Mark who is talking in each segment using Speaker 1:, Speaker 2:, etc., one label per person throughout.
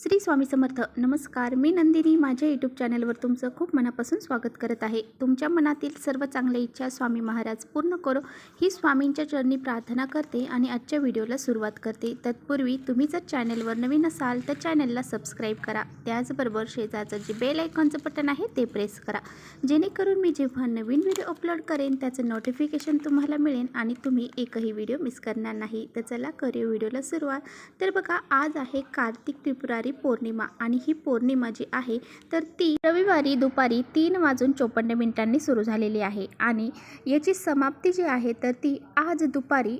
Speaker 1: श्री स्वामी समर्थ. नमस्कार, मी नंदिनी. माझ्या यूट्यूब चॅनलवर तुमचं खूप मनापासून स्वागत करत आहे. तुमच्या मनातील सर्व चांगल्या इच्छा स्वामी महाराज पूर्ण करो ही स्वामींच्या चरणी प्रार्थना करते आणि आजच्या व्हिडिओला सुरुवात करते. तत्पूर्वी तुम्ही जर चॅनलवर नवीन असाल तर चॅनलला सबस्क्राईब करा. त्याचबरोबर शेजारचं जे बेल आयकॉनचं बटन आहे ते प्रेस करा, जेणेकरून मी जेव्हा नवीन व्हिडिओ अपलोड करेन त्याचं नोटिफिकेशन तुम्हाला मिळेल आणि तुम्ही एकही व्हिडिओ मिस करणार नाही. तर चला करूया व्हिडिओला सुरुवात. तर बघा, आज आहे कार्तिक त्रिपुरारी पौर्णिमा आणि ही पौर्णिमा जी आहे तर ती रविवारी दुपारी 3:54 सुरू झालेली आहे आणि याची समाप्ती जी आहे तर ती आज दुपारी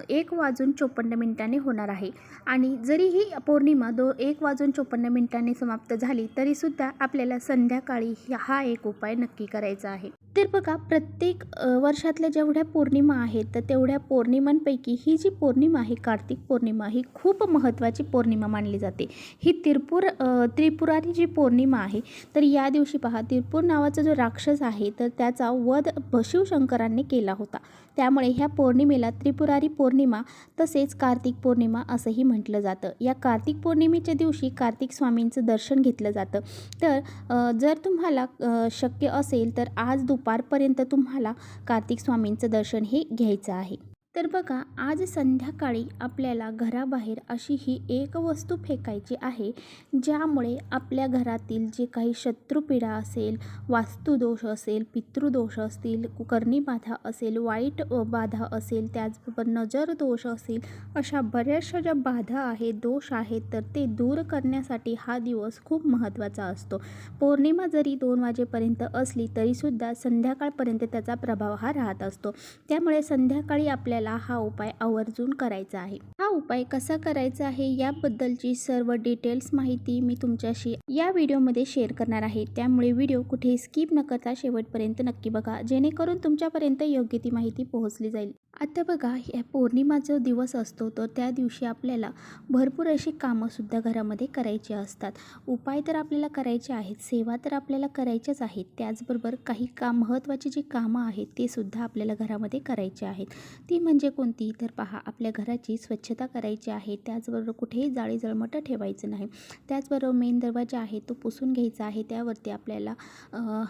Speaker 1: 1:54 होणार आहे. आणि जरी ही पौर्णिमा 1:54 समाप्त झाली तरीसुद्धा आपल्याला संध्याकाळी हा एक उपाय नक्की करायचा आहे. तर बघा, प्रत्येक वर्षातल्या जेवढ्या पौर्णिमा आहेत तर तेवढ्या पौर्णिमांपैकी ही जी पौर्णिमा आहे कार्तिक पौर्णिमा ही खूप महत्त्वाची पौर्णिमा मानली जाते. ही त्रिपुरारी जी पौर्णिमा आहे तर या दिवशी पहा, त्रिपूर नावाचा जो राक्षस आहे तर त्याचा वध शिवशंकरांनी केला होता. त्यामुळे ह्या पौर्णिमेला त्रिपुरारी पौर्णिमा तसेच कार्तिक पौर्णिमा असंही म्हटलं जातं. या कार्तिक पौर्णिमेच्या दिवशी कार्तिक स्वामींचं दर्शन घेतलं जातं. तर जर तुम्हाला शक्य असेल तर आज दुपारपर्यंत तुम्हाला कार्तिक स्वामींचं दर्शन हे घ्यायचं आहे. तर बघा, आज संध्याकाळी आपल्याला घराबाहेर अशी ही एक वस्तू फेकायची आहे, ज्यामुळे आपल्या घरातील जे काही शत्रुपीडा असेल, वास्तुदोष असेल, पितृदोष असतील, कुकर्णी बाधा असेल, वाईट बाधा असेल, त्याचबरोबर नजर दोष असेल, अशा बऱ्याचशा ज्या बाधा आहेत, दोष आहेत तर ते दूर करण्यासाठी हा दिवस खूप महत्त्वाचा असतो. पौर्णिमा जरी 2 वाजेपर्यंत असली तरीसुद्धा संध्याकाळपर्यंत त्याचा प्रभाव हा राहत असतो. त्यामुळे संध्याकाळी आपल्याला हा उपाय आवर्जून करायचा आहे. हा उपाय कसा करायचा आहे याबद्दलची सर्व डिटेल्स माहिती मी तुमच्याशी या व्हिडिओमध्ये शेअर करणार आहे. त्यामुळे व्हिडिओ कुठे स्किप न करता शेवटपर्यंत नक्की बघा, जेणेकरून तुमच्यापर्यंत योग्य ती माहिती पोहोचली जाईल. आता बघा, या पौर्णिमा जो दिवस असतो तर त्या दिवशी आपल्याला भरपूर अशी कामंसुद्धा घरामध्ये करायची असतात. उपाय तर आपल्याला करायचे आहेत, सेवा तर आपल्याला करायच्याच आहेत, त्याचबरोबर काही महत्त्वाची जी कामं आहेत ते सुद्धा आपल्याला घरामध्ये करायची आहेत. ती म्हणजे कोणती तर पहा, आपल्या घराची स्वच्छता करायची आहे, त्याचबरोबर कुठेही जाळी जळमटं ठेवायचं नाही. त्याचबरोबर मेन दरवाजा आहे तो पुसून घ्यायचा आहे, त्यावरती आपल्याला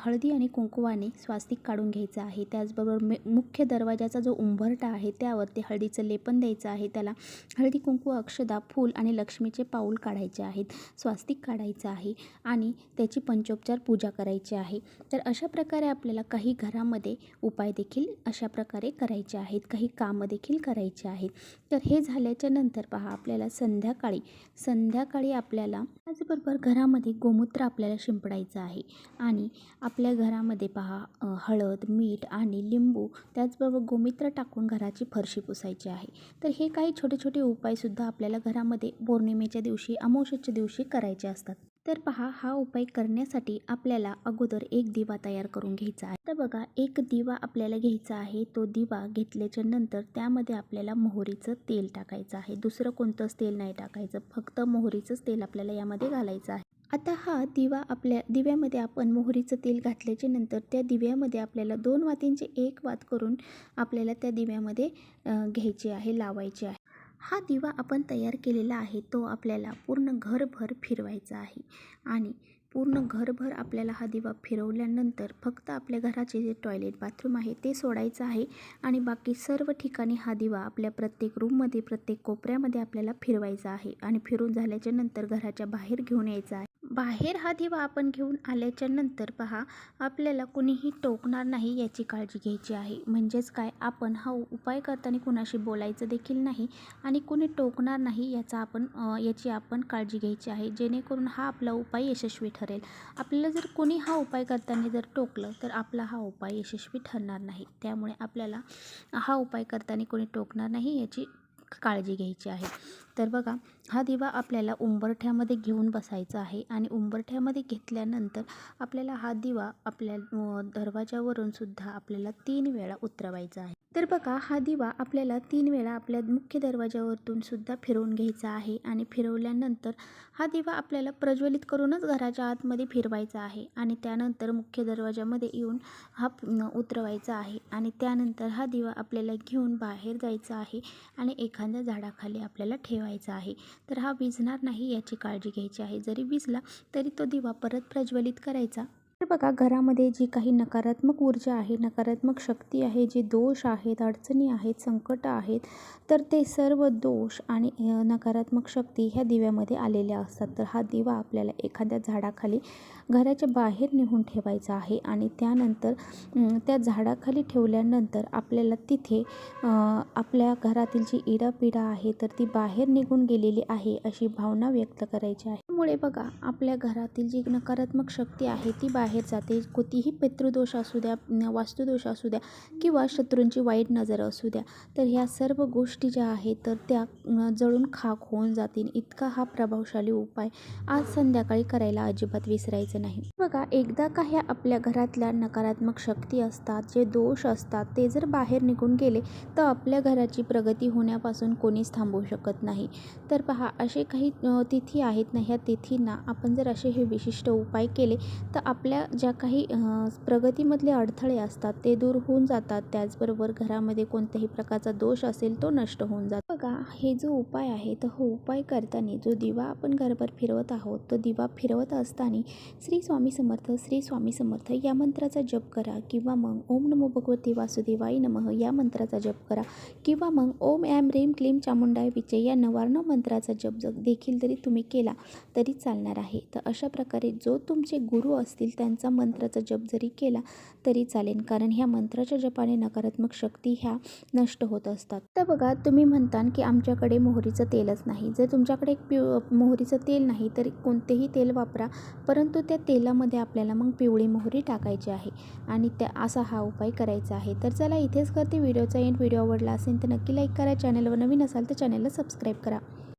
Speaker 1: हळदी आणि कुंकवाने स्वास्तिक काढून घ्यायचं आहे. त्याचबरोबर मुख्य दरवाजाचा जो उंबरठा आहे त्यावरती हळदीचं लेपन द्यायचं आहे, त्याला हळदी कुंकू, अक्षदा, फूल आणि लक्ष्मीचे पाऊल काढायचे आहेत, स्वास्तिक काढायचं आहे आणि त्याची पंचोपचार पूजा करायची आहे. तर अशा प्रकारे आपल्याला काही घरामध्ये उपाय देखील अशा प्रकारे करायचे आहेत, काही कामं देखील करायची आहेत. तर हे झाल्याच्या नंतर पहा, आपल्याला संध्याकाळी आपल्याला त्याचबरोबर घरामध्ये गोमूत्र आपल्याला शिंपडायचं आहे आणि आपल्या घरामध्ये पहा हळद, मीठ आणि लिंबू त्याचबरोबर गोमूत्र टाकून घराची फरशी पुसायची आहे. तर हे काही छोटे छोटे उपायसुद्धा आपल्याला घरामध्ये पौर्णिमेच्या दिवशी, अमावस्येच्या दिवशी करायचे असतात. तर पहा, हा उपाय करण्यासाठी आपल्याला अगोदर एक दिवा तयार करून घ्यायचा आहे. तर बघा, एक दिवा आपल्याला घ्यायचा आहे. तो दिवा घेतल्याच्या नंतर त्यामध्ये आपल्याला मोहरीचं तेल टाकायचं आहे. दुसरं कोणतंच तेल नाही टाकायचं, फक्त मोहरीचंच तेल आपल्याला यामध्ये घालायचं आहे. आता हा दिव्यामध्ये आपण मोहरीचं तेल घातल्याच्या नंतर त्या दिव्यामध्ये आपल्याला 2 वातींचे 1 वात करून आपल्याला त्या दिव्यामध्ये घ्यायचे आहे, लावायचे आहे. हा दिवा आपण तयार केलेला आहे तो आपल्याला पूर्ण घरभर फिरवायचा आहे आणि पूर्ण घरभर आपल्याला हा दिवा फिरवल्यानंतर फक्त आपल्या घराचे जे टॉयलेट, बाथरूम आहे ते सोडायचं आहे आणि बाकी सर्व ठिकाणी हा दिवा आपल्या प्रत्येक रूममध्ये, प्रत्येक कोपऱ्यामध्ये आपल्याला फिरवायचा आहे आणि फिरून झाल्याच्या नंतर घराच्या बाहेर घेऊन यायचा आहे. बाहेर हा दिवा आपण घेऊन आल्याच्या नंतर पहा, आपल्याला कुणीही टोकणार नाही याची काळजी घ्यायची आहे. म्हणजेच काय, आपण हा उपाय करताना कुणाशी बोलायचं देखील नाही आणि कुणी टोकणार नाही याची आपण काळजी घ्यायची आहे, जेणेकरून हा आपला उपाय यशस्वी ठरेल. आपल्याला जर कोणी हा उपाय करताना जर टोकलं तर आपला हा उपाय यशस्वी ठरणार नाही. त्यामुळे आपल्याला हा उपाय करताना कोणी टोकणार नाही याची काळजी घ्यायची आहे. तर बघा, हा दिवा आपल्याला उंबरठ्यामध्ये घेऊन बसायचा आहे आणि उंबरठ्यामध्ये घेतल्यानंतर आपल्याला हा दिवा आपल्या दरवाजावरून सुद्धा आपल्याला 3 वेळा उतरवायचा आहे. तर बघा, हा दिवा आपल्याला 3 वेळा आपल्या मुख्य दरवाजावरून सुद्धा फिरवून घ्यायचा आहे आणि फिरवल्यानंतर हा दिवा आपल्याला प्रज्वलित करूनच घराच्या आतमध्ये फिरवायचा आहे आणि त्यानंतर मुख्य दरवाजामध्ये येऊन हा उतरवायचा आहे आणि त्यानंतर हा दिवा आपल्याला घेऊन बाहेर जायचा आहे आणि एखाद्या झाडाखाली आपल्याला ठेवायचा आहे. तर हा विझणार नाही याची काळजी घ्यायची आहे. जरी विझला तरी तो दिवा परत प्रज्वलित करायचा. तर बघा, घरामध्ये जी काही नकारात्मक ऊर्जा आहे, नकारात्मक शक्ती आहे, जे दोष आहेत, अडचणी आहेत, संकट आहेत, तर ते सर्व दोष आणि नकारात्मक शक्ती ह्या दिव्यामध्ये आलेल्या असतात. तर हा दिवा आपल्याला एखाद्या झाडाखाली घराच्या बाहेर नेऊन ठेवायचा आहे आणि त्यानंतर त्या झाडाखाली ठेवल्यानंतर आपल्याला तिथे आपल्या घरातील जी इडापिडा आहे तर ती बाहेर निघून गेलेली आहे अशी भावना व्यक्त करायची आहे. त्यामुळे बघा, आपल्या घरातील जी नकारात्मक शक्ती आहे ती बाहेर जाते. कोणतीही पितृदोष असू द्या, वास्तुदोष असू द्या किंवा शत्रूंची वाईट नजर असू द्या, तर ह्या सर्व गोष्टी ज्या आहेत तर त्या जळून खाक होऊन जातील. इतका हा प्रभावशाली उपाय आज संध्याकाळी करायला अजिबात विसरायचं नाही. बघा, एकदा का ह्या आपल्या घरातल्या नकारात्मक शक्ती असतात, जे दोष असतात, ते जर बाहेर निघून गेले तर आपल्या घराची प्रगती होण्यापासून कोणीच थांबवू शकत नाही. तर पहा, असे काही तिथी आहेत ना, ह्या तिथींना आपण जर असे हे विशिष्ट उपाय केले तर आपल्या ज्या काही प्रगतीमधले अडथळे असतात ते दूर होऊन जातात. त्याचबरोबर घरामध्ये कोणत्याही प्रकारचा दोष असेल तो नष्ट होऊन जातो. बघा, हे जो उपाय आहे तर हो उपाय करताना जो दिवा आपण घरभर फिरवत आहोत, तो दिवा फिरवत असताना श्री स्वामी समर्थ, श्री स्वामी समर्थ या मंत्राचा जप करा किंवा मग ओम नमो भगवते वासुदेवाय नमः या मंत्राचा जप करा किंवा मग ओम ऐं ह्रीं क्लीं चामुंडाय विचे या नवार्ण मंत्राचा जप देखील जरी तुम्ही केला तरी चालणार आहे. तर अशा प्रकारे जो तुमचे गुरु असतील त्यांचा मंत्राचा जप जरी केला तरी चालेल, कारण ह्या मंत्राच्या जपाने नकारात्मक शक्ती ह्या नष्ट होत असतात. तर बघा, तुम्ही म्हणता की आमच्याकडे मोहरीचं तेलच नाही. जर तुमच्याकडे मोहरीचं तेल नाही तर कोणतेही तेल वापरा, परंतु त्या तेलामध्ये आपल्याला मग पिवळी मोहरी टाकायची आहे आणि असा हा उपाय करायचा आहे. तर चला, इथेच करते व्हिडिओचा एंड. व्हिडिओ आवडला असेल तर नक्की लाईक करा. चॅनलवर नवीन असाल तर चॅनलला सबस्क्राईब करा.